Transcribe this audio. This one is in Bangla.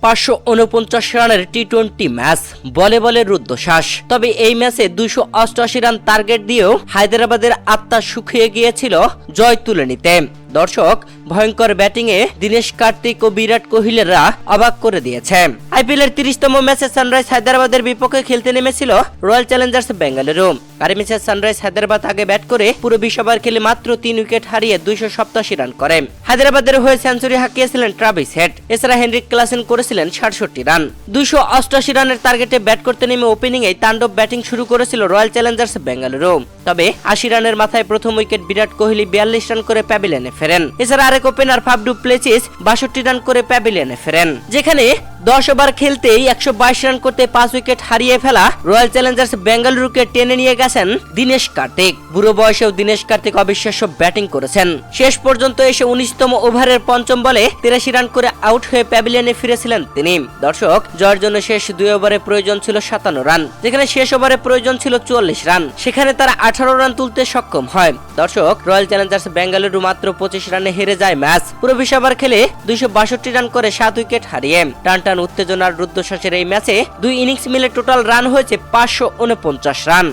549 রানের টি-20 ম্যাচ, বলে বলে রুদ্ধশ্বাস। তবে এই ম্যাচে 288 রান টার্গেট দিয়েও হায়দ্রাবাদের আত্মা শুকিয়ে গিয়েছিল জয় তুলে নিতে। দর্শক, ভয়ঙ্কর ব্যাটিংয়ে দীনেশ কার্তিক ও বিরাট কোহলিরা অবাক করে দিয়েছে। আইপিএলের 30তম ম্যাচে সানরাইজ হায়দ্রাবাদের বিপক্ষে খেলতে নেমেছিল রয়্যাল চ্যালেঞ্জার্স বেঙ্গালুরু। আর ম্যাচে সানরাইজ হায়দ্রাবাদ আগে ব্যাট করে পুরো 20 ওভার খেলে মাত্র 3 উইকেট হারিয়ে 287 রান করে। হায়দ্রাবাদের হয়ে সেঞ্চুরি হাঁকিয়েছিলেন ট্রাভিস হেড। এছাড়া হেনরিক ক্লাসেন করেছিলেন 67 রান। 288 রানের টার্গেটে ব্যাট করতে নেমে ওপেনিংয়ে তাণ্ডব ব্যাটিং শুরু করেছিল রয়্যাল চ্যালেঞ্জার্স বেঙ্গালুরু। তবে 80 রানের মাথায় প্রথম উইকেট বিরাট কোহলি 42 রান করে প্যাভিলিয়নে ফেরেন। এছাড়া আরেক opener Faf du Plessis 62 run করে প্যাভিলিয়নে ফেরেন। যেখানে 10 ওভার খেলতেই 122 রান করতে 5 উইকেট হারিয়ে ফেলা রয়্যাল চ্যালেঞ্জার্স বেঙ্গালুরুকে টেনে নিয়ে গেছেন দীনেশ কার্তিক। বুড়ো বয়সেও দীনেশ কার্তিক অবিশ্বাস্য ব্যাটিং করেছেন। শেষ পর্যন্ত এসে 19তম ওভারের পঞ্চম বলে 83 রান করে আউট হয়ে প্যাভিলিয়নে ফিরেছিলেন তিনি। দর্শক, জয়ের জন্য শেষ 2 ওভারে প্রয়োজন ছিল 57 রান, যেখানে শেষ ওভারে প্রয়োজন ছিল 44 রান। সেখানে তারা 18 রান তুলতে সক্ষম হয়। দর্শক, রয়্যাল চ্যালেঞ্জার্স বেঙ্গালুরু মাত্র 25 রানে হেরে যায় ম্যাচ। পুরো 20 ওভার খেলে 262 রান করে 7 উইকেট হারিয়ে। টানটান উত্তেজনার রুদ্ধশ্বাসের এই ম্যাচে 2 ইনিংস মিলে টোটাল রান হয়েছে 549 রান।